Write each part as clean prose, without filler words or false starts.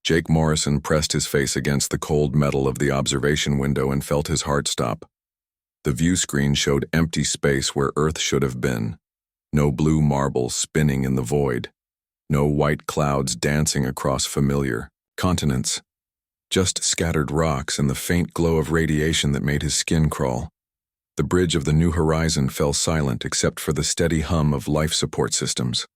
Jake Morrison pressed his face against the cold metal of the observation window and felt his heart stop. The view screen showed empty space where Earth should have been. No blue marble spinning in the void. No white clouds dancing across familiar continents. Just scattered rocks and the faint glow of radiation that made his skin crawl. The bridge of the new horizon fell silent except for the steady hum of life support systems.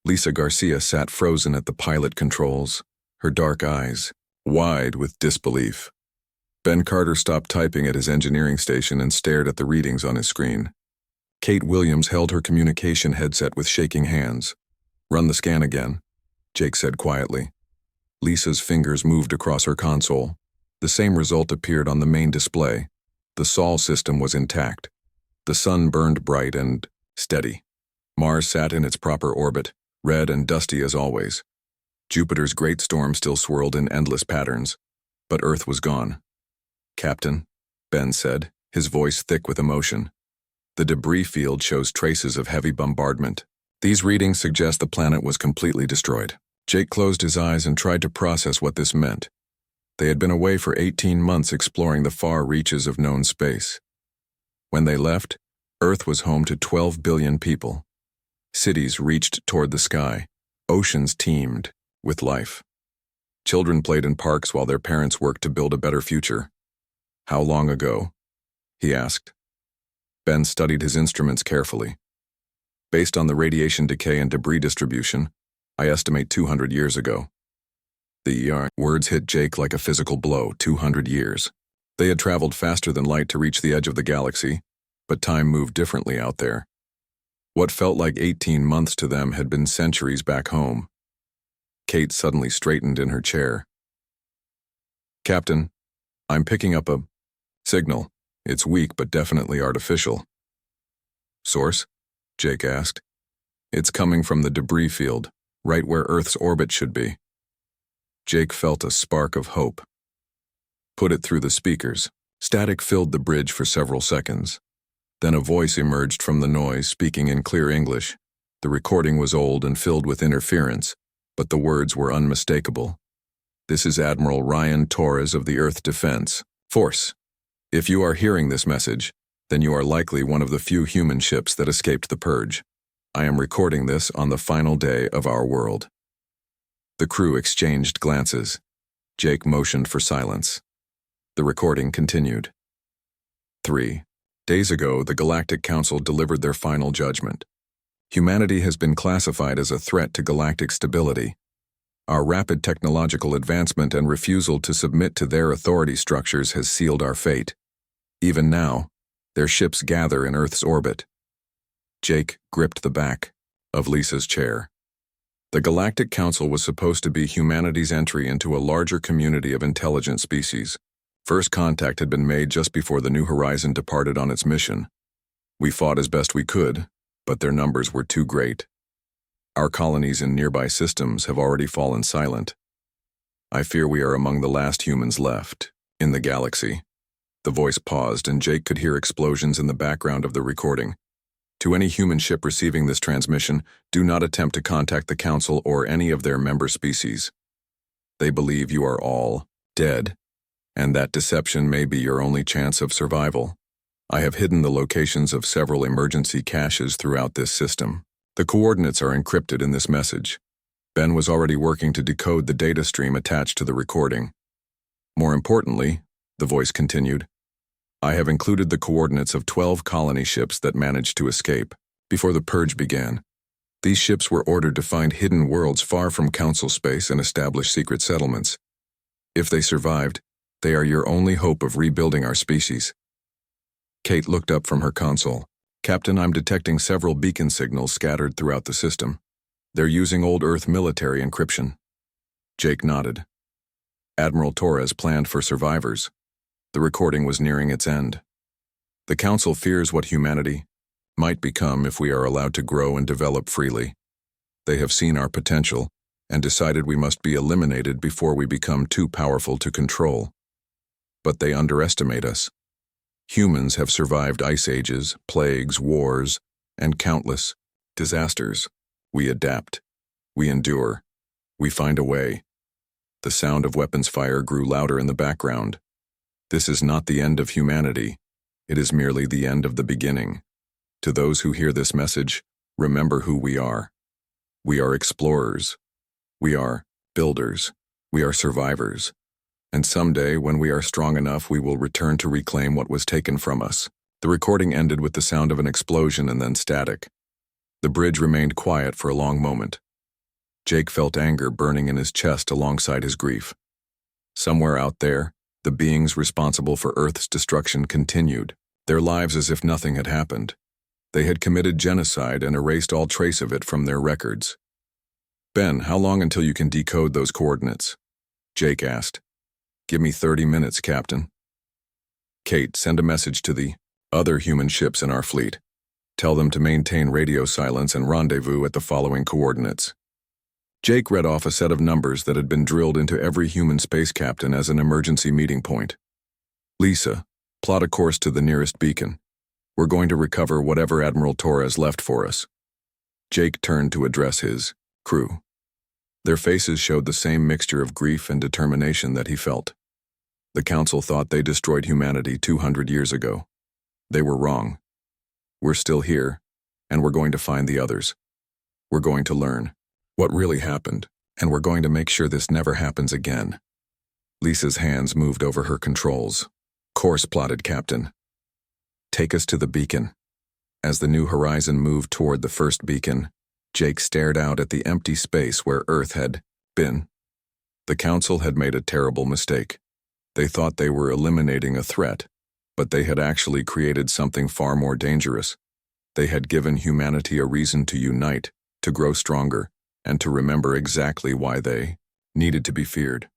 Lisa Garcia sat frozen at the pilot controls, her dark eyes wide with disbelief. Ben Carter stopped typing at his engineering station and stared at the readings on his screen. Kate Williams held her communication headset with shaking hands. "Run the scan again," Jake said quietly. Lisa's fingers moved across her console. The same result appeared on the main display. The Sol system was intact. The sun burned bright and steady. Mars sat in its proper orbit, red and dusty as always. Jupiter's great storm still swirled in endless patterns, but Earth was gone. "Captain," Ben said, his voice thick with emotion. "The debris field shows traces of heavy bombardment. These readings suggest the planet was completely destroyed." Jake closed his eyes and tried to process what this meant. They had been away for 18 months exploring the far reaches of known space. When they left, Earth was home to 12 billion people. Cities reached toward the sky. Oceans teemed with life. Children played in parks while their parents worked to build a better future. "How long ago?" he asked. Ben studied his instruments carefully. "Based on the radiation decay and debris distribution, I estimate 200 years ago." The words hit Jake like a physical blow. 200 years. They had traveled faster than light to reach the edge of the galaxy, but time moved differently out there. What felt like 18 months to them had been centuries back home. Kate suddenly straightened in her chair. "Captain, I'm picking up a signal. It's weak but definitely artificial." "Source?" Jake asked. "It's coming from the debris field, right where Earth's orbit should be." Jake felt a spark of hope. "Put it through the speakers." Static filled the bridge for several seconds. Then a voice emerged from the noise, speaking in clear English. The recording was old and filled with interference, but the words were unmistakable. "This is Admiral Ryan Torres of the Earth Defense Force. If you are hearing this message, then you are likely one of the few human ships that escaped the purge. I am recording this on the final day of our world." The crew exchanged glances. Jake motioned for silence. The recording continued. 3 days ago, the Galactic Council delivered their final judgment. Humanity has been classified as a threat to galactic stability. Our rapid technological advancement and refusal to submit to their authority structures has sealed our fate. Even now, their ships gather in Earth's orbit. Jake gripped the back of Lisa's chair. The Galactic Council was supposed to be humanity's entry into a larger community of intelligent species. First contact had been made just before the New Horizon departed on its mission. We fought as best we could, but their numbers were too great. Our colonies in nearby systems have already fallen silent. I fear we are among the last humans left in the galaxy. The voice paused, and Jake could hear explosions in the background of the recording. To any human ship receiving this transmission, do not attempt to contact the Council or any of their member species. They believe you are all dead, and that deception may be your only chance of survival. I have hidden the locations of several emergency caches throughout this system. The coordinates are encrypted in this message. Ben was already working to decode the data stream attached to the recording. More importantly, the voice continued, I have included the coordinates of 12 colony ships that managed to escape before the purge began. These ships were ordered to find hidden worlds far from Council space and establish secret settlements. If they survived, they are your only hope of rebuilding our species. Kate looked up from her console. Captain, I'm detecting several beacon signals scattered throughout the system. They're using old Earth military encryption. Jake nodded. Admiral Torres planned for survivors. The recording was nearing its end. The Council fears what humanity might become if we are allowed to grow and develop freely. They have seen our potential and decided we must be eliminated before we become too powerful to control. But they underestimate us. Humans have survived ice ages, plagues, wars, and countless disasters. We adapt. We endure. We find a way. The sound of weapons fire grew louder in the background. This is not the end of humanity. It is merely the end of the beginning. To those who hear this message, remember who we are. We are explorers. We are builders. We are survivors. And someday, when we are strong enough, we will return to reclaim what was taken from us. The recording ended with the sound of an explosion and then static. The bridge remained quiet for a long moment. Jake felt anger burning in his chest alongside his grief. Somewhere out there, the beings responsible for Earth's destruction continued, their lives as if nothing had happened. They had committed genocide and erased all trace of it from their records. "Ben, how long until you can decode those coordinates?" Jake asked. "Give me 30 minutes, Captain." "Kate, send a message to the other human ships in our fleet. Tell them to maintain radio silence and rendezvous at the following coordinates." Jake read off a set of numbers that had been drilled into every human space captain as an emergency meeting point. "Lisa, plot a course to the nearest beacon. We're going to recover whatever Admiral Torres left for us." Jake turned to address his crew. Their faces showed the same mixture of grief and determination that he felt. The Council thought they destroyed humanity 200 years ago. They were wrong. We're still here, and we're going to find the others. We're going to learn what really happened, and we're going to make sure this never happens again. Lisa's hands moved over her controls. "Course plotted, Captain. Take us to the beacon." As the New Horizon moved toward the first beacon, Jake stared out at the empty space where Earth had been. The Council had made a terrible mistake. They thought they were eliminating a threat, but they had actually created something far more dangerous. They had given humanity a reason to unite, to grow stronger, and to remember exactly why they needed to be feared.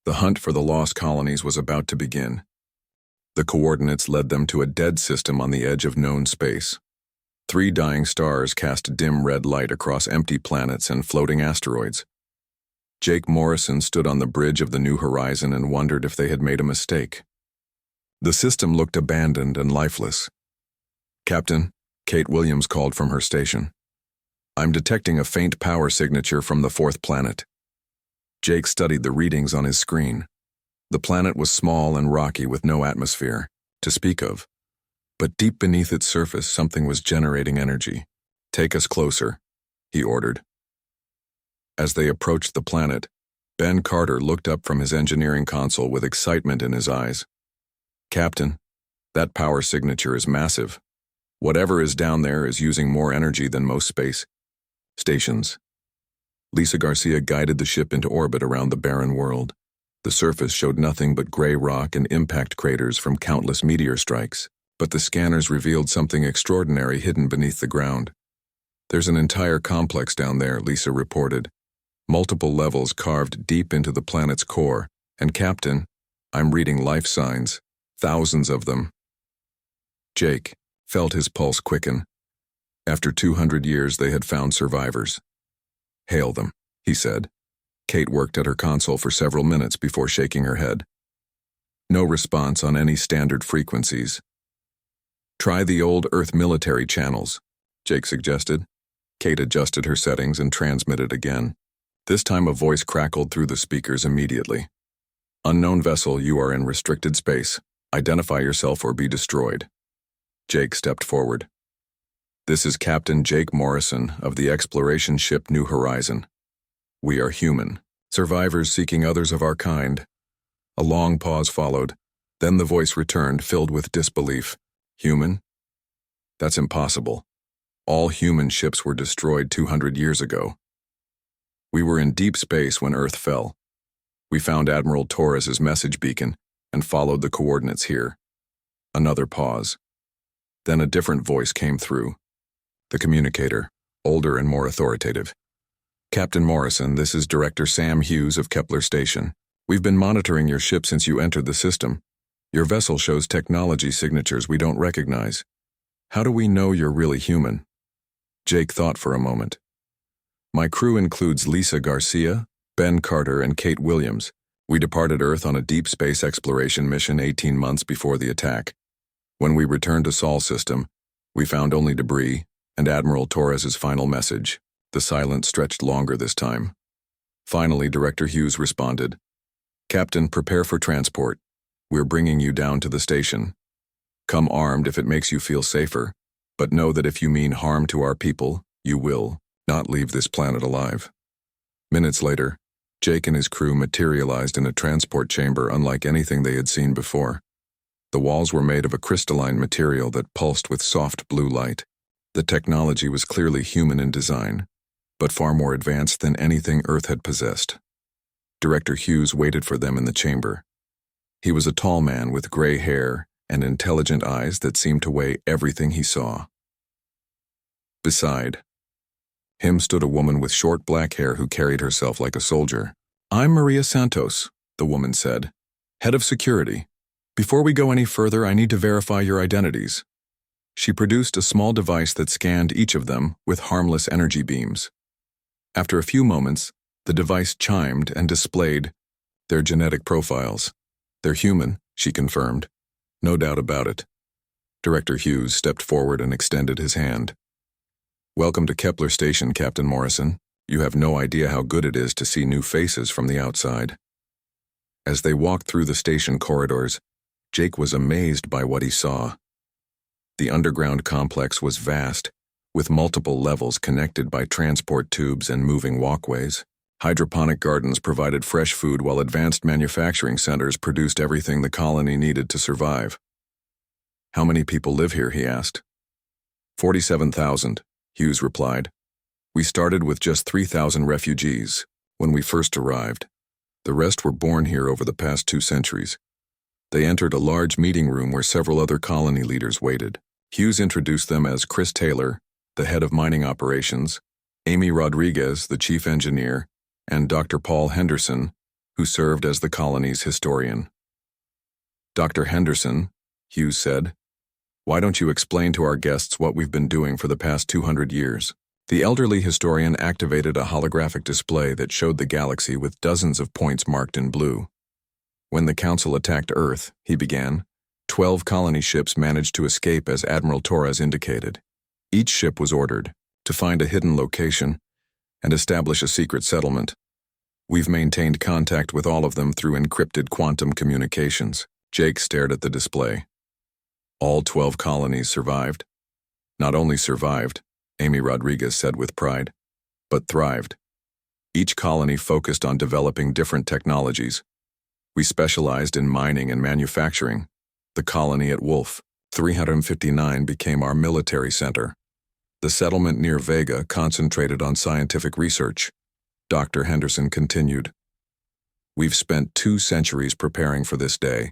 The hunt for the lost colonies was about to begin. The coordinates led them to a dead system on the edge of known space. 3 dying stars cast dim red light across empty planets and floating asteroids. Jake Morrison stood on the bridge of the New Horizon and wondered if they had made a mistake. The system looked abandoned and lifeless. "Captain," Kate Williams called from her station. "I'm detecting a faint power signature from the 4th planet." Jake studied the readings on his screen. The planet was small and rocky with no atmosphere to speak of. But deep beneath its surface, something was generating energy. "Take us closer," he ordered. As they approached the planet, Ben Carter looked up from his engineering console with excitement in his eyes. "Captain, that power signature is massive. Whatever is down there is using more energy than most space stations." Lisa Garcia guided the ship into orbit around the barren world. The surface showed nothing but gray rock and impact craters from countless meteor strikes, but the scanners revealed something extraordinary hidden beneath the ground. "There's an entire complex down there," Lisa reported. "Multiple levels carved deep into the planet's core, and Captain, I'm reading life signs, thousands of them." Jake felt his pulse quicken. After 200 years, they had found survivors. "Hail them," he said. Kate worked at her console for several minutes before shaking her head. No response on any standard frequencies. "Try the old Earth military channels," Jake suggested. Kate adjusted her settings and transmitted again. This time a voice crackled through the speakers immediately. "Unknown vessel, you are in restricted space. Identify yourself or be destroyed." Jake stepped forward. "This is Captain Jake Morrison of the exploration ship New Horizon. We are human, survivors seeking others of our kind." A long pause followed. Then the voice returned, filled with disbelief. "Human? That's impossible. All human ships were destroyed 200 years ago. We were in deep space when Earth fell. We found Admiral Torres's message beacon and followed the coordinates here." Another pause. Then a different voice came through. The communicator, older and more authoritative. "Captain Morrison, this is Director Sam Hughes of Kepler Station. We've been monitoring your ship since you entered the system. Your vessel shows technology signatures we don't recognize. How do we know you're really human?" Jake thought for a moment. "My crew includes Lisa Garcia, Ben Carter, and Kate Williams. We departed Earth on a deep space exploration mission 18 months before the attack. When we returned to Sol system, we found only debris and Admiral Torres's final message. The silence stretched longer this time. Finally, Director Hughes responded. Captain, prepare for transport. We're bringing you down to the station. Come armed if it makes you feel safer, but know that if you mean harm to our people, you will not leave this planet alive. Minutes later, Jake and his crew materialized in a transport chamber unlike anything they had seen before. The walls were made of a crystalline material that pulsed with soft blue light. The technology was clearly human in design, but far more advanced than anything Earth had possessed. Director Hughes waited for them in the chamber. He was a tall man with gray hair and intelligent eyes that seemed to weigh everything he saw. Beside him stood a woman with short black hair who carried herself like a soldier. I'm Maria Santos, the woman said, head of security. Before we go any further, I need to verify your identities. She produced a small device that scanned each of them with harmless energy beams. After a few moments, the device chimed and displayed their genetic profiles. They're human, she confirmed. No doubt about it. Director Hughes stepped forward and extended his hand. Welcome to Kepler Station, Captain Morrison. You have no idea how good it is to see new faces from the outside. As they walked through the station corridors, Jake was amazed by what he saw. The underground complex was vast, with multiple levels connected by transport tubes and moving walkways. Hydroponic gardens provided fresh food while advanced manufacturing centers produced everything the colony needed to survive. How many people live here, he asked. 47,000, Hughes replied. We started with just 3,000 refugees when we first arrived. The rest were born here over the past 2 centuries. They entered a large meeting room where several other colony leaders waited. Hughes introduced them as Chris Taylor, the head of mining operations, Amy Rodriguez, the chief engineer, and Dr. Paul Henderson, who served as the colony's historian. Dr. Henderson, Hughes said, why don't you explain to our guests what we've been doing for the past 200 years? The elderly historian activated a holographic display that showed the galaxy with dozens of points marked in blue. When the Council attacked Earth, he began, 12 colony ships managed to escape as Admiral Torres indicated. Each ship was ordered to find a hidden location and establish a secret settlement. We've maintained contact with all of them through encrypted quantum communications. Jake stared at the display. All 12 colonies survived. Not only survived, Amy Rodriguez said with pride, but thrived. Each colony focused on developing different technologies. We specialized in mining and manufacturing. The colony at Wolf, 359, became our military center. The settlement near Vega concentrated on scientific research. Dr. Henderson continued. We've spent 2 centuries preparing for this day,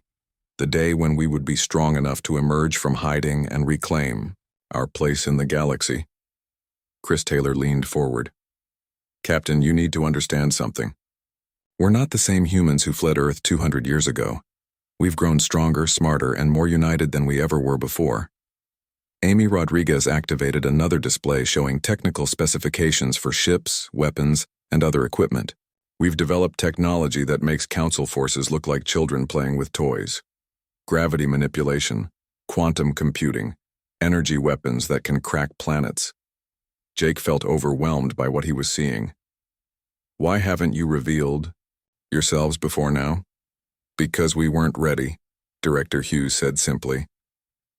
the day when we would be strong enough to emerge from hiding and reclaim our place in the galaxy. Chris Taylor leaned forward. Captain, you need to understand something. We're not the same humans who fled Earth 200 years ago. We've grown stronger, smarter, and more united than we ever were before. Amy Rodriguez activated another display showing technical specifications for ships, weapons, and other equipment. We've developed technology that makes Council forces look like children playing with toys. Gravity manipulation, quantum computing, energy weapons that can crack planets. Jake felt overwhelmed by what he was seeing. Why haven't you revealed yourselves before now? Because we weren't ready, Director Hughes said simply.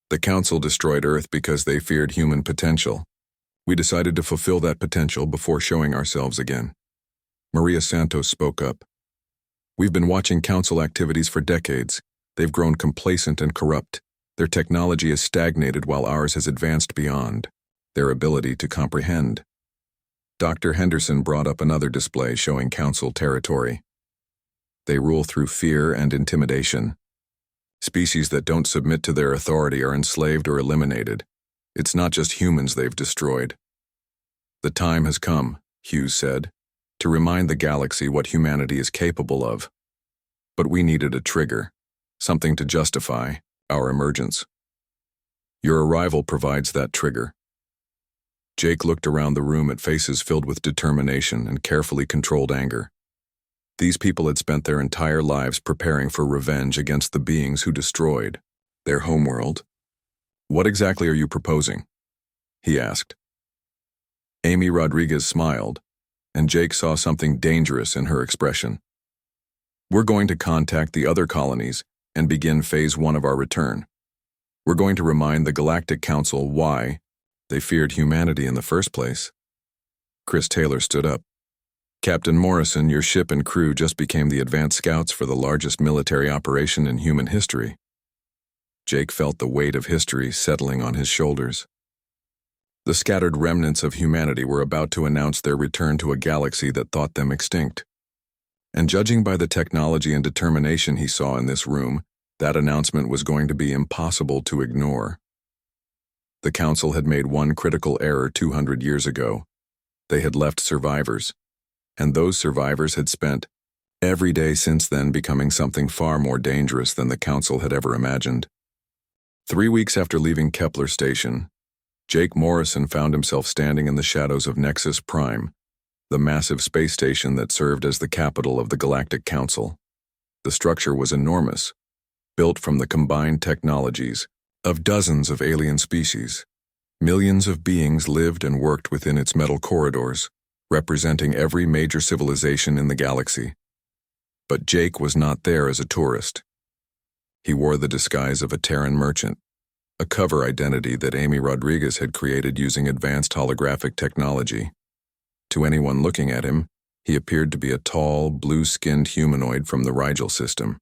The Council destroyed Earth because they feared human potential. We decided to fulfill that potential before showing ourselves again. Maria Santos spoke up. We've been watching Council activities for decades. They've grown complacent and corrupt. Their technology has stagnated while ours has advanced beyond their ability to comprehend. Dr. Henderson brought up another display showing Council territory. They rule through fear and intimidation. Species that don't submit to their authority are enslaved or eliminated. It's not just humans they've destroyed. The time has come, Hughes said, to remind the galaxy what humanity is capable of. But we needed a trigger, something to justify our emergence. Your arrival provides that trigger. Jake looked around the room at faces filled with determination and carefully controlled anger. These people had spent their entire lives preparing for revenge against the beings who destroyed their homeworld. What exactly are you proposing? He asked. Amy Rodriguez smiled. and Jake saw something dangerous in her expression. "We're going to contact the other colonies and begin phase 1 of our return. We're going to remind the Galactic Council why they feared humanity in the first place." Chris Taylor stood up. "Captain Morrison, your ship and crew just became the advanced scouts for the largest military operation in human history." Jake felt the weight of history settling on his shoulders. The scattered remnants of humanity were about to announce their return to a galaxy that thought them extinct. And judging by the technology and determination he saw in this room, that announcement was going to be impossible to ignore. The Council had made one critical error 200 years ago. They had left survivors, and those survivors had spent every day since then becoming something far more dangerous than the Council had ever imagined. 3 weeks after leaving Kepler Station, Jake Morrison found himself standing in the shadows of Nexus Prime, the massive space station that served as the capital of the Galactic Council. The structure was enormous, built from the combined technologies of dozens of alien species. Millions of beings lived and worked within its metal corridors, representing every major civilization in the galaxy. But Jake was not there as a tourist. He wore the disguise of a Terran merchant, a cover identity that Amy Rodriguez had created using advanced holographic technology. To anyone looking at him, he appeared to be a tall, blue-skinned humanoid from the Rigel system.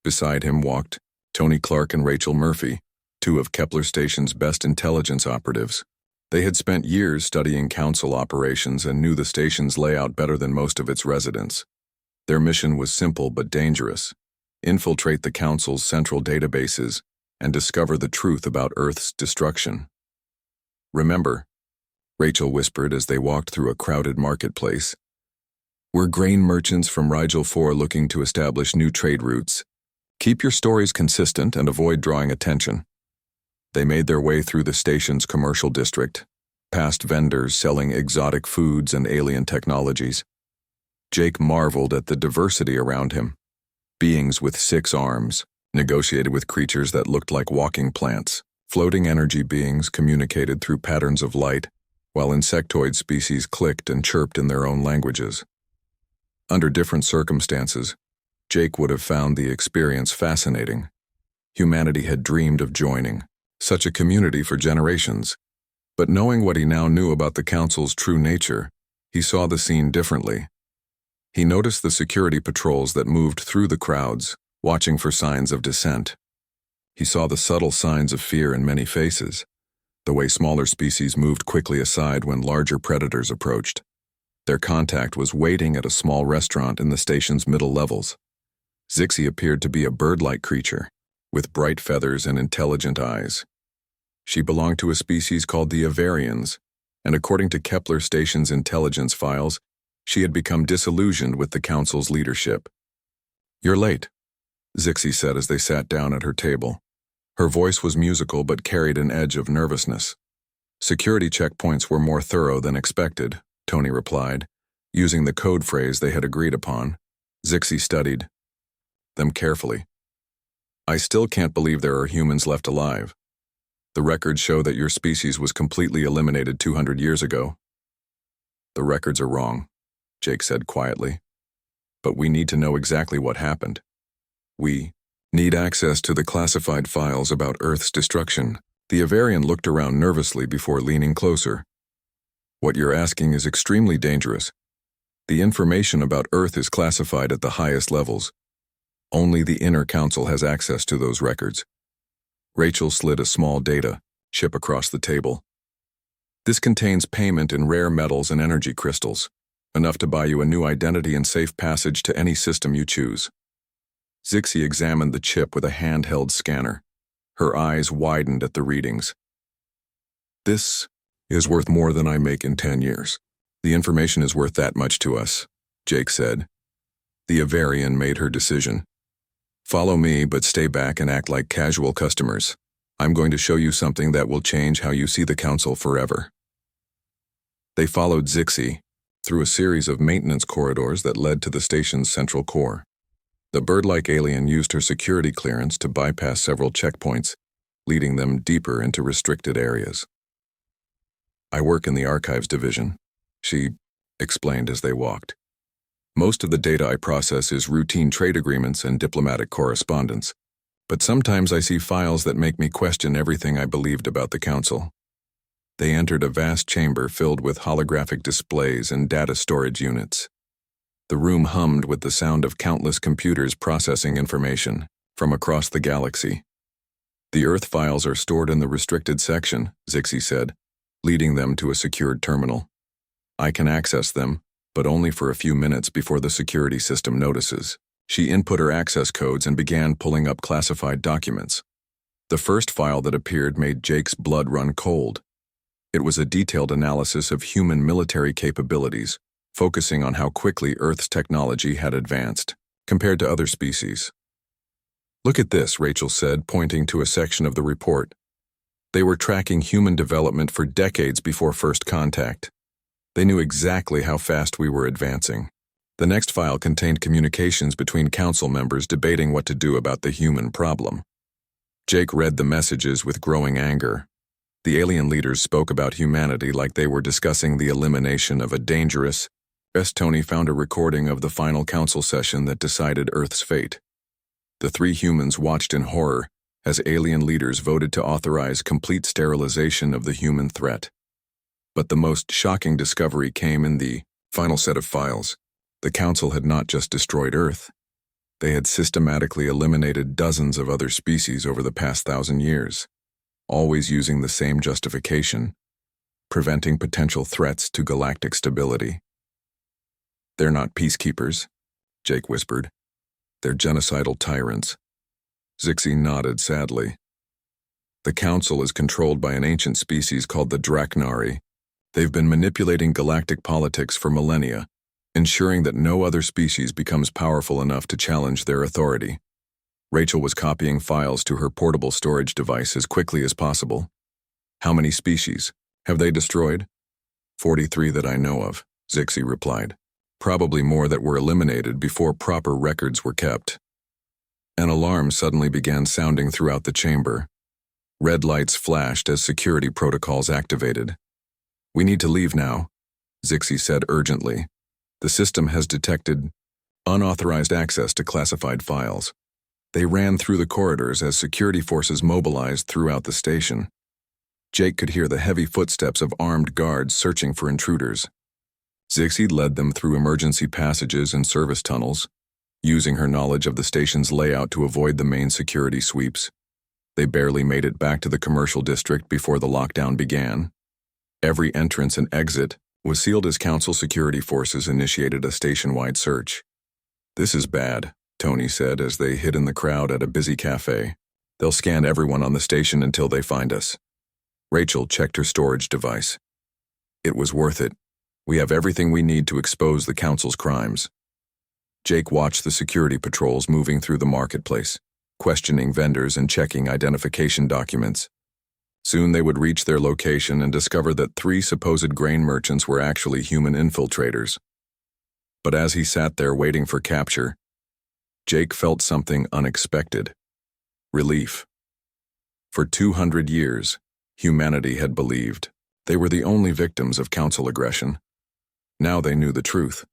Beside him walked Tony Clark and Rachel Murphy, 2 of Kepler Station's best intelligence operatives. They had spent years studying Council operations and knew the station's layout better than most of its residents. Their mission was simple but dangerous: infiltrate the Council's central databases and discover the truth about Earth's destruction. "Remember," Rachel whispered as they walked through a crowded marketplace, "we're grain merchants from Rigel 4 looking to establish new trade routes. Keep your stories consistent and avoid drawing attention." They made their way through the station's commercial district, past vendors selling exotic foods and alien technologies. Jake marveled at the diversity around him. Beings with 6 arms negotiated with creatures that looked like walking plants. Floating energy beings communicated through patterns of light, while insectoid species clicked and chirped in their own languages. Under different circumstances, Jake would have found the experience fascinating. Humanity had dreamed of joining such a community for generations, but knowing what he now knew about the Council's true nature, he saw the scene differently. He noticed the security patrols that moved through the crowds, watching for signs of dissent. He saw the subtle signs of fear in many faces, the way smaller species moved quickly aside when larger predators approached. Their contact was waiting at a small restaurant in the station's middle levels. Zixi appeared to be a bird-like creature, with bright feathers and intelligent eyes. She belonged to a species called the Avarians, and according to Kepler Station's intelligence files, she had become disillusioned with the Council's leadership. "You're late," Zixi said as they sat down at her table. Her voice was musical but carried an edge of nervousness. "Security checkpoints were more thorough than expected," Tony replied, using the code phrase they had agreed upon. Zixi studied them carefully. "I still can't believe there are humans left alive. The records show that your species was completely eliminated 200 years ago." "The records are wrong," Jake said quietly. "But we need to know exactly what happened. We need access to the classified files about Earth's destruction." The Avarian looked around nervously before leaning closer. "What you're asking is extremely dangerous. The information about Earth is classified at the highest levels. Only the Inner Council has access to those records." Rachel slid a small data chip across the table. "This contains payment in rare metals and energy crystals, enough to buy you a new identity and safe passage to any system you choose." Zixi examined the chip with a handheld scanner. Her eyes widened at the readings. "This is worth more than I make in 10 years. The information is worth that much to us," Jake said. The Avarian made her decision. "Follow me, but stay back and act like casual customers. I'm going to show you something that will change how you see the Council forever." They followed Zixi through a series of maintenance corridors that led to the station's central core. The bird-like alien used her security clearance to bypass several checkpoints, leading them deeper into restricted areas. "I work in the Archives Division," she explained as they walked. Most of the data I process is routine trade agreements and diplomatic correspondence, but sometimes I see files that make me question everything I believed about the Council. They entered a vast chamber filled with holographic displays and data storage units. The room hummed with the sound of countless computers processing information from across the galaxy. The Earth files are stored in the restricted section, Zixi said, leading them to a secured terminal. I can access them, but only for a few minutes before the security system notices. She input her access codes and began pulling up classified documents. The first file that appeared made Jake's blood run cold. It was a detailed analysis of human military capabilities, focusing on how quickly Earth's technology had advanced, compared to other species. Look at this, Rachel said, pointing to a section of the report. They were tracking human development for decades before first contact. They knew exactly how fast we were advancing. The next file contained communications between council members debating what to do about the human problem. Jake read the messages with growing anger. The alien leaders spoke about humanity like they were discussing the elimination of a dangerous. Tony found a recording of the final council session that decided Earth's fate. The three humans watched in horror as alien leaders voted to authorize complete sterilization of the human threat. But the most shocking discovery came in the final set of files. The Council had not just destroyed Earth. They had systematically eliminated dozens of other species over the past 1,000 years, always using the same justification: preventing potential threats to galactic stability. They're not peacekeepers, Jake whispered. They're genocidal tyrants. Zixi nodded sadly. The Council is controlled by an ancient species called the Drachnari. They've been manipulating galactic politics for millennia, ensuring that no other species becomes powerful enough to challenge their authority. Rachel was copying files to her portable storage device as quickly as possible. How many species have they destroyed? 43 that I know of, Zixi replied. Probably more that were eliminated before proper records were kept. An alarm suddenly began sounding throughout the chamber. Red lights flashed as security protocols activated. We need to leave now, Zixi said urgently. The system has detected unauthorized access to classified files. They ran through the corridors as security forces mobilized throughout the station. Jake could hear the heavy footsteps of armed guards searching for intruders. Zixi led them through emergency passages and service tunnels, using her knowledge of the station's layout to avoid the main security sweeps. They barely made it back to the commercial district before the lockdown began. Every entrance and exit was sealed as Council security forces initiated a station-wide search. This is bad, Tony said as they hid in the crowd at a busy cafe. They'll scan everyone on the station until they find us. Rachel checked her storage device. It was worth it. We have everything we need to expose the Council's crimes. Jake watched the security patrols moving through the marketplace, questioning vendors and checking identification documents. Soon they would reach their location and discover that 3 supposed grain merchants were actually human infiltrators. But as he sat there waiting for capture, Jake felt something unexpected: relief. For 200 years, humanity had believed they were the only victims of Council aggression. Now they knew the truth.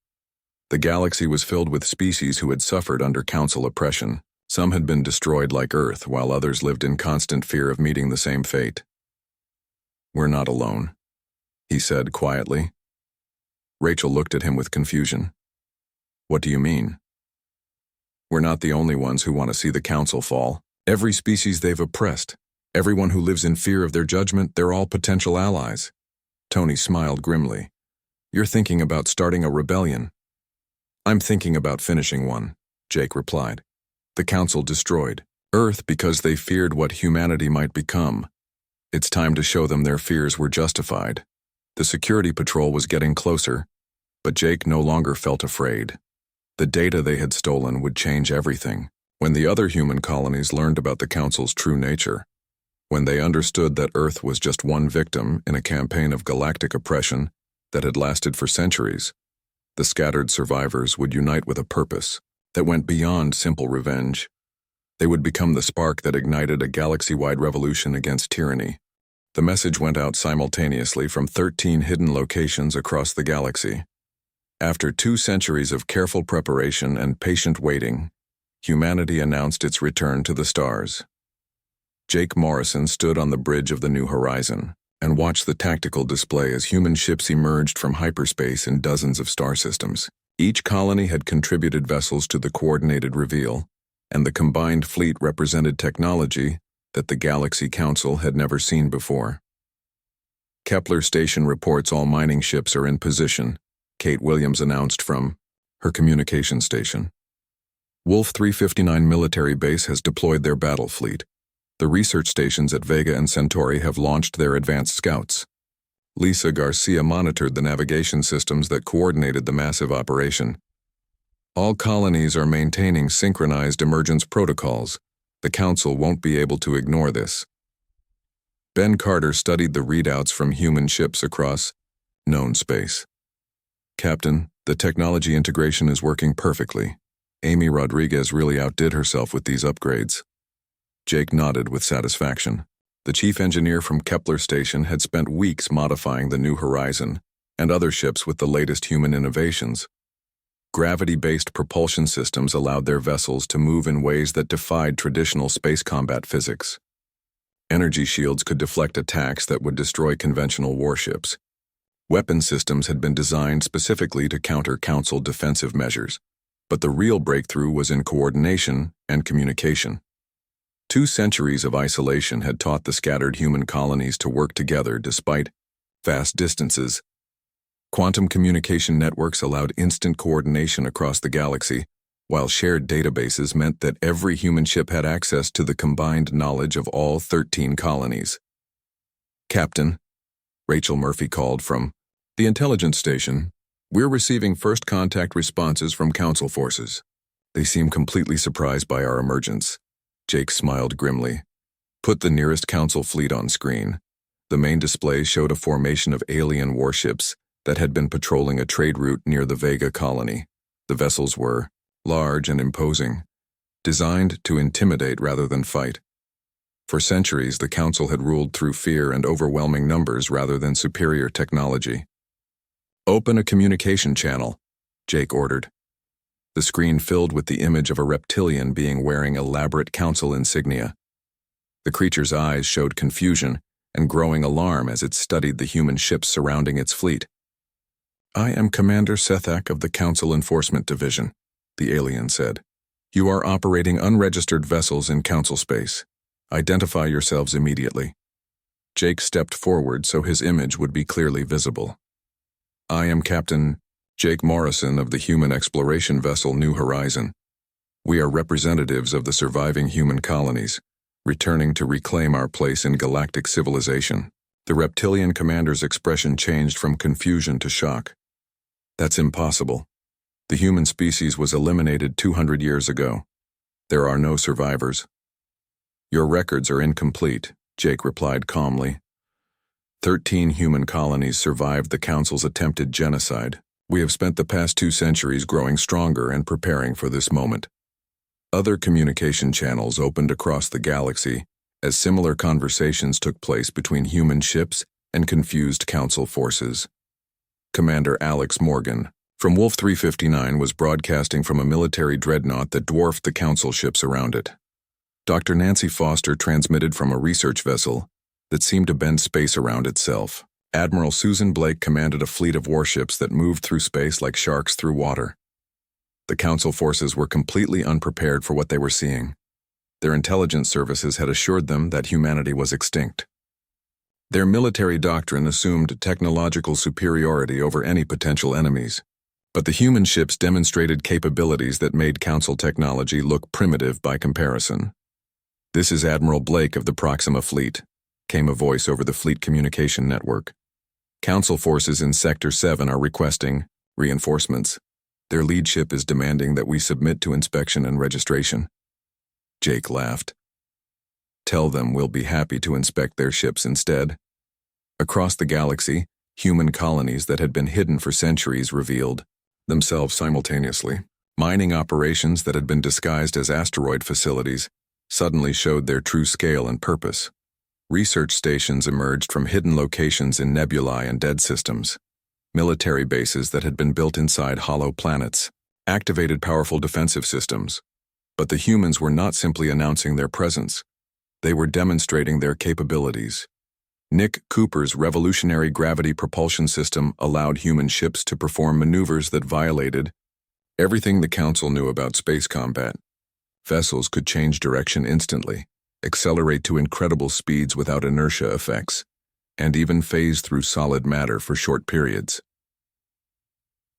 The galaxy was filled with species who had suffered under Council oppression. Some had been destroyed like Earth, while others lived in constant fear of meeting the same fate. We're not alone, he said quietly. Rachel looked at him with confusion. What do you mean? We're not the only ones who want to see the Council fall. Every species they've oppressed, everyone who lives in fear of their judgment, they're all potential allies. Tony smiled grimly. You're thinking about starting a rebellion. I'm thinking about finishing one, Jake replied. The Council destroyed Earth because they feared what humanity might become. It's time to show them their fears were justified. The security patrol was getting closer, but Jake no longer felt afraid. The data they had stolen would change everything. When the other human colonies learned about the Council's true nature, when they understood that Earth was just one victim in a campaign of galactic oppression that had lasted for centuries, the scattered survivors would unite with a purpose that went beyond simple revenge. They would become the spark that ignited a galaxy-wide revolution against tyranny. The message went out simultaneously from 13 hidden locations across the galaxy. After 2 centuries of careful preparation and patient waiting, humanity announced its return to the stars. Jake Morrison stood on the bridge of the New Horizon and watched the tactical display as human ships emerged from hyperspace in dozens of star systems. Each colony had contributed vessels to the coordinated reveal, and the combined fleet represented technology that the Galaxy Council had never seen before. Kepler Station reports all mining ships are in position, Kate Williams announced from her communication station. Wolf 359 military base has deployed their battle fleet. The research stations at Vega and Centauri have launched their advanced scouts. Lisa Garcia monitored the navigation systems that coordinated the massive operation. All colonies are maintaining synchronized emergence protocols. The Council won't be able to ignore this. Ben Carter studied the readouts from human ships across known space. Captain, the technology integration is working perfectly. Amy Rodriguez really outdid herself with these upgrades. Jake nodded with satisfaction. The chief engineer from Kepler Station had spent weeks modifying the New Horizon and other ships with the latest human innovations. Gravity-based propulsion systems allowed their vessels to move in ways that defied traditional space combat physics. Energy shields could deflect attacks that would destroy conventional warships. Weapon systems had been designed specifically to counter Council defensive measures, but the real breakthrough was in coordination and communication. 2 centuries of isolation had taught the scattered human colonies to work together despite vast distances. Quantum communication networks allowed instant coordination across the galaxy, while shared databases meant that every human ship had access to the combined knowledge of all 13 colonies. Captain, Rachel Murphy called from the intelligence station. We're receiving first contact responses from Council forces. They seem completely surprised by our emergence. Jake smiled grimly. Put the nearest Council fleet on screen. The main display showed a formation of alien warships that had been patrolling a trade route near the Vega colony. The vessels were large and imposing, designed to intimidate rather than fight. For centuries, the Council had ruled through fear and overwhelming numbers rather than superior technology. Open a communication channel, Jake ordered. The screen filled with the image of a reptilian being wearing elaborate Council insignia. The creature's eyes showed confusion and growing alarm as it studied the human ships surrounding its fleet. I am Commander Sethak of the Council Enforcement Division, the alien said. You are operating unregistered vessels in Council space. Identify yourselves immediately. Jake stepped forward so his image would be clearly visible. I am Captain Jake Morrison of the human exploration vessel New Horizon. We are representatives of the surviving human colonies, returning to reclaim our place in galactic civilization. The reptilian commander's expression changed from confusion to shock. That's impossible. The human species was eliminated 200 years ago. There are no survivors. Your records are incomplete, Jake replied calmly. 13 human colonies survived the Council's attempted genocide. We have spent the past 2 centuries growing stronger and preparing for this moment. Other communication channels opened across the galaxy as similar conversations took place between human ships and confused Council forces. Commander Alex Morgan, from Wolf 359, was broadcasting from a military dreadnought that dwarfed the Council ships around it. Dr. Nancy Foster transmitted from a research vessel that seemed to bend space around itself. Admiral Susan Blake commanded a fleet of warships that moved through space like sharks through water. The Council forces were completely unprepared for what they were seeing. Their intelligence services had assured them that humanity was extinct. Their military doctrine assumed technological superiority over any potential enemies, but the human ships demonstrated capabilities that made Council technology look primitive by comparison. This is Admiral Blake of the Proxima Fleet, came a voice over the fleet communication network. Council forces in Sector 7 are requesting reinforcements. Their lead ship is demanding that we submit to inspection and registration. Jake laughed. Tell them we'll be happy to inspect their ships instead. Across the galaxy, human colonies that had been hidden for centuries revealed themselves simultaneously. Mining operations that had been disguised as asteroid facilities suddenly showed their true scale and purpose. Research stations emerged from hidden locations in nebulae and dead systems. military bases that had been built inside hollow planets, activated powerful defensive systems. But the humans were not simply announcing their presence. They were demonstrating their capabilities. Nick Cooper's revolutionary gravity propulsion system allowed human ships to perform maneuvers that violated everything the Council knew about space combat. Vessels could change direction instantly, accelerate to incredible speeds without inertia effects, and even phase through solid matter for short periods.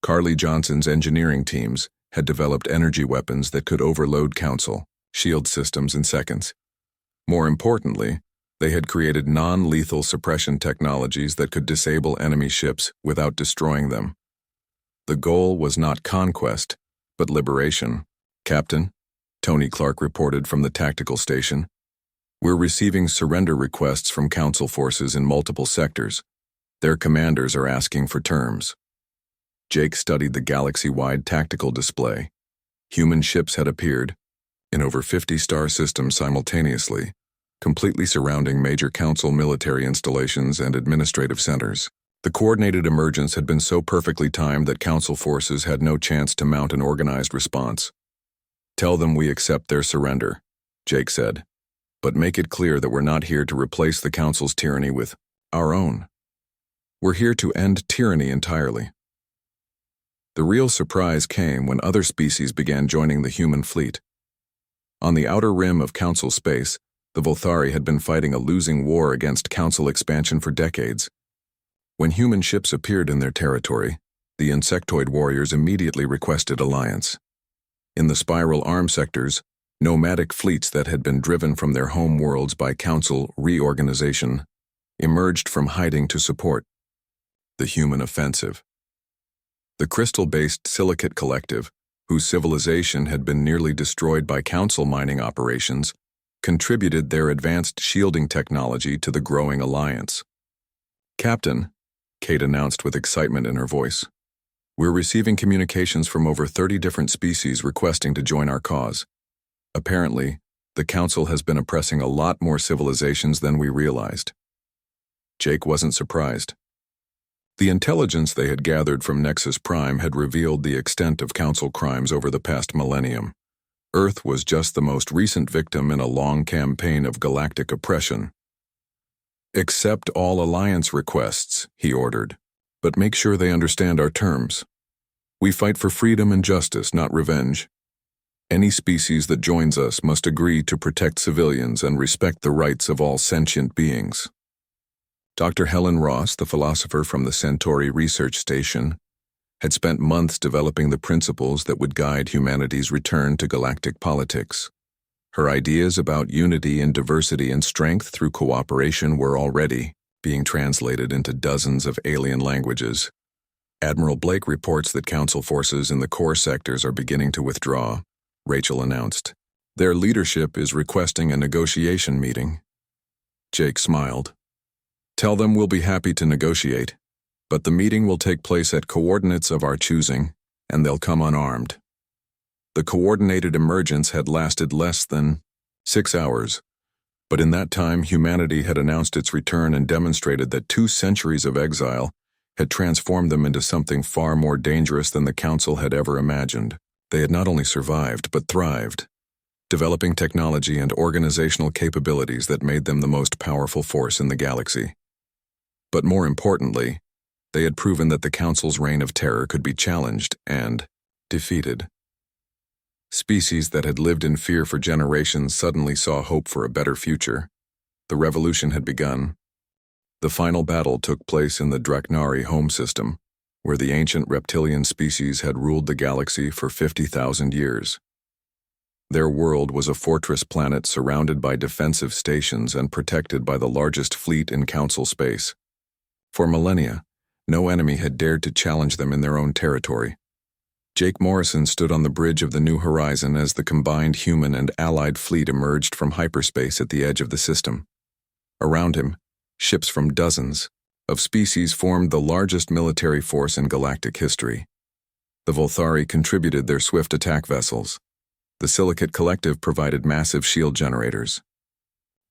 Carly Johnson's engineering teams had developed energy weapons that could overload Council shield systems in seconds. More importantly, they had created non-lethal suppression technologies that could disable enemy ships without destroying them. The goal was not conquest, but liberation. "Captain," Tony Clark reported from the tactical station, "we're receiving surrender requests from Council forces in multiple sectors. Their commanders are asking for terms." Jake studied the galaxy-wide tactical display. Human ships had appeared in over 50 star systems simultaneously, completely surrounding major Council military installations and administrative centers. The coordinated emergence had been so perfectly timed that Council forces had no chance to mount an organized response. "Tell them we accept their surrender," Jake said, "but make it clear that we're not here to replace the Council's tyranny with our own. We're here to end tyranny entirely." The real surprise came when other species began joining the human fleet. On the outer rim of Council space, the Volthari had been fighting a losing war against Council expansion for decades. When human ships appeared in their territory, the insectoid warriors immediately requested alliance. In the spiral arm sectors, nomadic fleets that had been driven from their home worlds by Council reorganization emerged from hiding to support the human offensive. The crystal-based Silicate Collective, whose civilization had been nearly destroyed by Council mining operations, contributed their advanced shielding technology to the growing alliance. "Captain," Kate announced with excitement in her voice, "we're receiving communications from over 30 different species requesting to join our cause. Apparently, the Council has been oppressing a lot more civilizations than we realized." Jake wasn't surprised. The intelligence they had gathered from Nexus Prime had revealed the extent of Council crimes over the past millennium. Earth was just the most recent victim in a long campaign of galactic oppression. "Accept all alliance requests," he ordered, "but make sure they understand our terms. We fight for freedom and justice, not revenge. Any species that joins us must agree to protect civilians and respect the rights of all sentient beings." Dr. Helen Ross, the philosopher from the Centauri Research Station, had spent months developing the principles that would guide humanity's return to galactic politics. Her ideas about unity and diversity and strength through cooperation were already being translated into dozens of alien languages. Admiral Blake reports that Council forces in the core sectors are beginning to withdraw, Rachel announced. "Their leadership is requesting a negotiation meeting." Jake smiled. "Tell them we'll be happy to negotiate, but the meeting will take place at coordinates of our choosing, and they'll come unarmed." The coordinated emergence had lasted less than 6 hours, but in that time humanity had announced its return and demonstrated that 2 centuries of exile had transformed them into something far more dangerous than the Council had ever imagined. They had not only survived, but thrived, developing technology and organizational capabilities that made them the most powerful force in the galaxy. But more importantly, they had proven that the Council's reign of terror could be challenged and defeated. Species that had lived in fear for generations suddenly saw hope for a better future. The revolution had begun. The final battle took place in the Draknari home system, where the ancient reptilian species had ruled the galaxy for 50,000 years. Their world was a fortress planet surrounded by defensive stations and protected by the largest fleet in Council space. For millennia, no enemy had dared to challenge them in their own territory. Jake Morrison stood on the bridge of the New Horizon as the combined human and allied fleet emerged from hyperspace at the edge of the system. Around him, ships from dozens of species formed the largest military force in galactic history. The Volthari contributed their swift attack vessels. The Silicate Collective provided massive shield generators.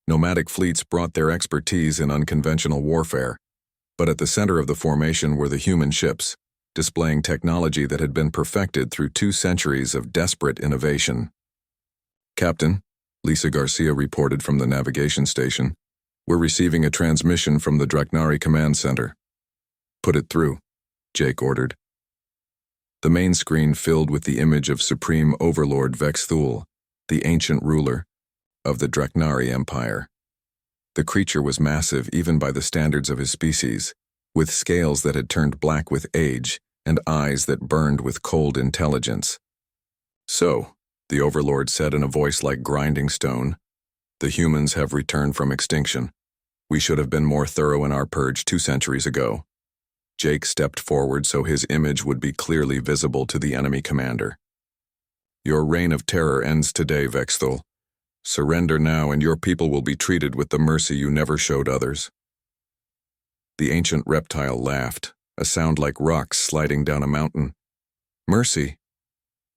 Nomadic fleets brought their expertise in unconventional warfare. But at the center of the formation were the human ships, displaying technology that had been perfected through 2 centuries of desperate innovation. "Captain," Lisa Garcia reported from the navigation station, "we're receiving a transmission from the Draknari Command Center." "Put it through," Jake ordered. The main screen filled with the image of Supreme Overlord Vexthul, the ancient ruler of the Draknari Empire. The creature was massive even by the standards of his species, with scales that had turned black with age and eyes that burned with cold intelligence. "So," the Overlord said in a voice like grinding stone, "the humans have returned from extinction. We should have been more thorough in our purge 2 centuries ago." Jake stepped forward so his image would be clearly visible to the enemy commander. "Your reign of terror ends today, Vexthul. Surrender now and your people will be treated with the mercy you never showed others." The ancient reptile laughed, a sound like rocks sliding down a mountain. "Mercy?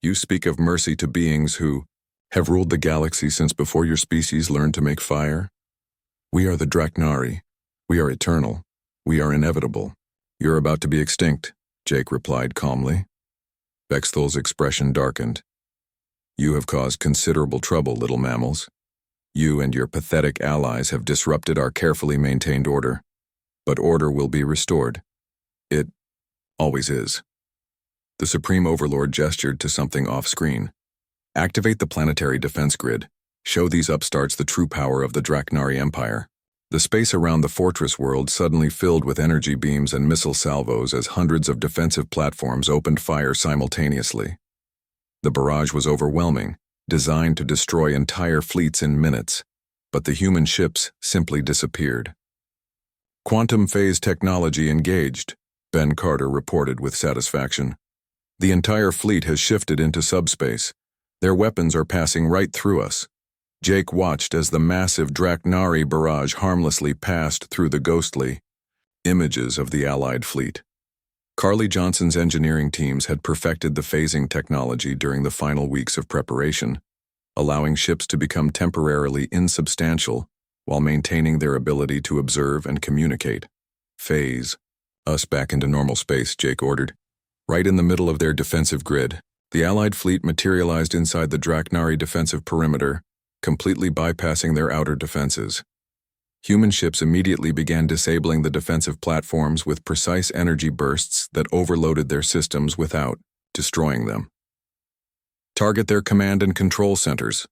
You speak of mercy to beings who have ruled the galaxy since before your species learned to make fire? We are the Draknari. We are eternal. We are inevitable. You're about to be extinct," Jake replied calmly. Vexthul's expression darkened. "You have caused considerable trouble, little mammals. You and your pathetic allies have disrupted our carefully maintained order. But order will be restored. It always is." The Supreme Overlord gestured to something off-screen. "Activate the planetary defense grid. Show these upstarts the true power of the Draknari Empire." The space around the fortress world suddenly filled with energy beams and missile salvos as hundreds of defensive platforms opened fire simultaneously. The barrage was overwhelming, designed to destroy entire fleets in minutes, but the human ships simply disappeared. "Quantum phase technology engaged," Ben Carter reported with satisfaction. "The entire fleet has shifted into subspace. Their weapons are passing right through us." Jake watched as the massive Draknari barrage harmlessly passed through the ghostly images of the Allied fleet. Carly Johnson's engineering teams had perfected the phasing technology during the final weeks of preparation, allowing ships to become temporarily insubstantial while maintaining their ability to observe and communicate. "Phase us back into normal space," Jake ordered. Right in the middle of their defensive grid, the Allied fleet materialized inside the Draknari defensive perimeter, completely bypassing their outer defenses. Human ships immediately began disabling the defensive platforms with precise energy bursts that overloaded their systems without destroying them. "Target their command and control centers,"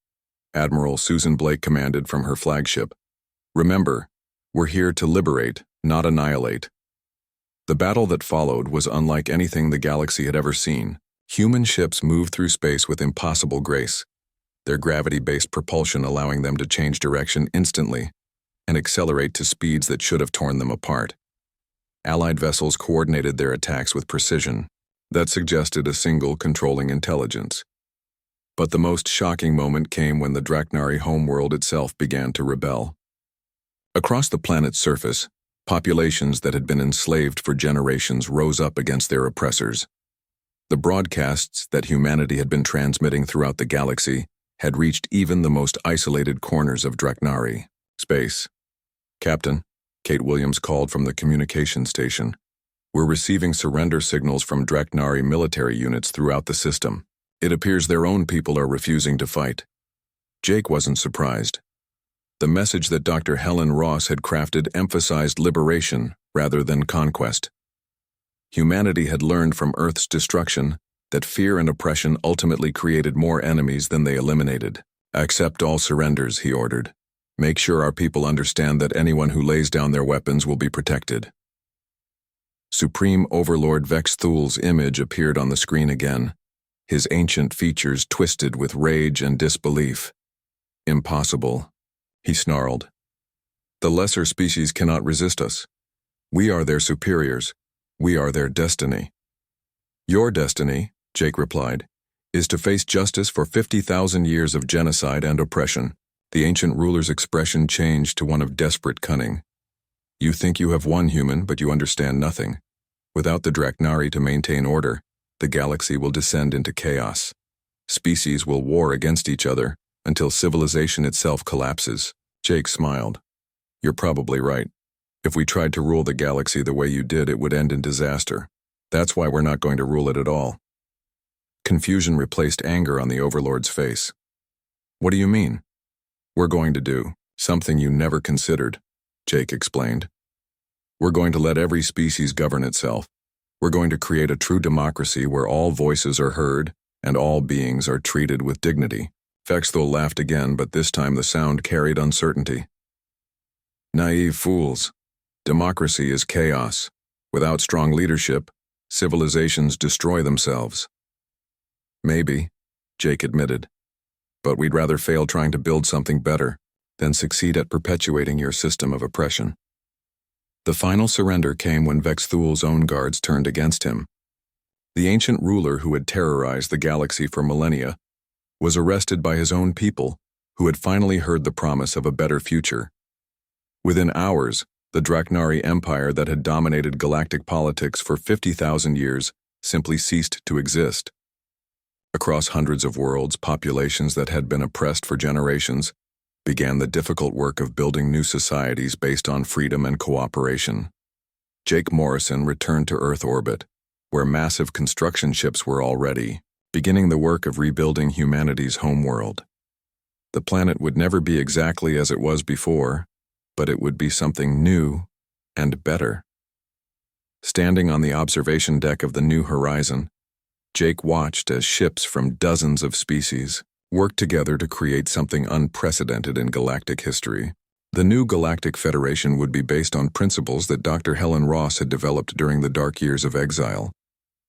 Admiral Susan Blake commanded from her flagship. "Remember, we're here to liberate, not annihilate." The battle that followed was unlike anything the galaxy had ever seen. Human ships moved through space with impossible grace, their gravity-based propulsion allowing them to change direction instantly and accelerate to speeds that should have torn them apart. Allied vessels coordinated their attacks with precision that suggested a single controlling intelligence. But the most shocking moment came when the Draknari homeworld itself began to rebel. Across the planet's surface, populations that had been enslaved for generations rose up against their oppressors. The broadcasts that humanity had been transmitting throughout the galaxy had reached even the most isolated corners of Draknari. "Space. Captain," Kate Williams called from the communication station. "We're receiving surrender signals from Draknari military units throughout the system. It appears their own people are refusing to fight." Jake wasn't surprised. The message that Dr. Helen Ross had crafted emphasized liberation rather than conquest. Humanity had learned from Earth's destruction that fear and oppression ultimately created more enemies than they eliminated. "Accept all surrenders," he ordered. "Make sure our people understand that anyone who lays down their weapons will be protected." Supreme Overlord Vexthul's image appeared on the screen again, his ancient features twisted with rage and disbelief. "Impossible," he snarled. "The lesser species cannot resist us. We are their superiors. We are their destiny." "Your destiny," Jake replied, "is to face justice for 50,000 years of genocide and oppression." The ancient ruler's expression changed to one of desperate cunning. "You think you have won, human, but you understand nothing. Without the Draknari to maintain order, the galaxy will descend into chaos. Species will war against each other until civilization itself collapses." Jake smiled. "You're probably right. If we tried to rule the galaxy the way you did, it would end in disaster. That's why we're not going to rule it at all." Confusion replaced anger on the Overlord's face. "What do you mean?" "We're going to do something you never considered," Jake explained. "We're going to let every species govern itself. We're going to create a true democracy where all voices are heard and all beings are treated with dignity." Vexthul laughed again, but this time the sound carried uncertainty. "Naive fools. Democracy is chaos. Without strong leadership, civilizations destroy themselves." "Maybe," Jake admitted, "but we'd rather fail trying to build something better than succeed at perpetuating your system of oppression." The final surrender came when Vexthul's own guards turned against him. The ancient ruler who had terrorized the galaxy for millennia was arrested by his own people, who had finally heard the promise of a better future. Within hours, the Draknari Empire that had dominated galactic politics for 50,000 years simply ceased to exist. Across hundreds of worlds, populations that had been oppressed for generations began the difficult work of building new societies based on freedom and cooperation. Jake Morrison returned to Earth orbit, where massive construction ships were already beginning the work of rebuilding humanity's homeworld. The planet would never be exactly as it was before, but it would be something new and better. Standing on the observation deck of the New Horizon, Jake watched as ships from dozens of species worked together to create something unprecedented in galactic history. The new Galactic Federation would be based on principles that Dr. Helen Ross had developed during the dark years of exile: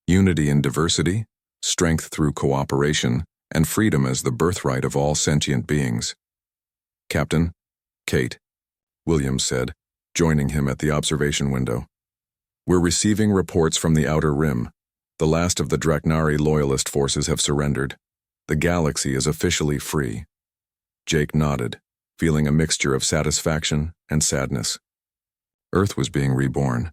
unity in diversity, strength through cooperation, and freedom as the birthright of all sentient beings. "Captain, Kate," Williams said, joining him at the observation window. "We're receiving reports from the Outer Rim. The last of the Draknari loyalist forces have surrendered. The galaxy is officially free." Jake nodded, feeling a mixture of satisfaction and sadness. Earth was being reborn,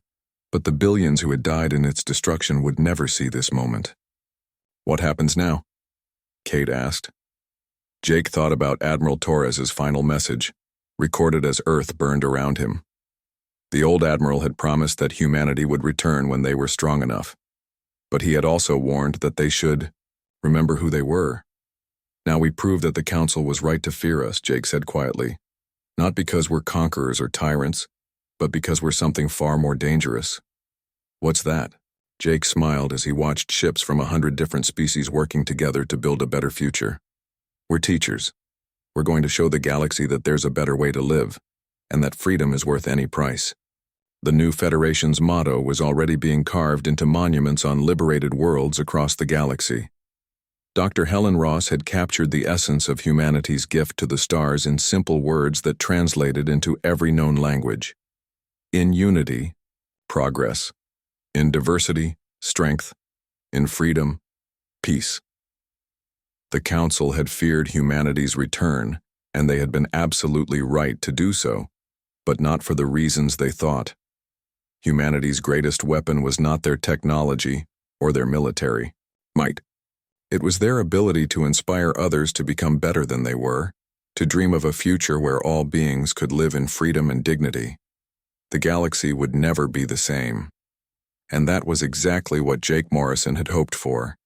but the billions who had died in its destruction would never see this moment. "What happens now?" Kate asked. Jake thought about Admiral Torres's final message, recorded as Earth burned around him. The old Admiral had promised that humanity would return when they were strong enough, but he had also warned that they should remember who they were. "Now we prove that the Council was right to fear us," Jake said quietly. "Not because we're conquerors or tyrants, but because we're something far more dangerous." "What's that?" Jake smiled as he watched ships from 100 different species working together to build a better future. "We're teachers. We're going to show the galaxy that there's a better way to live, and that freedom is worth any price." The new Federation's motto was already being carved into monuments on liberated worlds across the galaxy. Dr. Helen Ross had captured the essence of humanity's gift to the stars in simple words that translated into every known language. In unity, progress. In diversity, strength. In freedom, peace. The Council had feared humanity's return, and they had been absolutely right to do so, but not for the reasons they thought. Humanity's greatest weapon was not their technology or their military might. It was their ability to inspire others to become better than they were, to dream of a future where all beings could live in freedom and dignity. The galaxy would never be the same. And that was exactly what Jake Morrison had hoped for.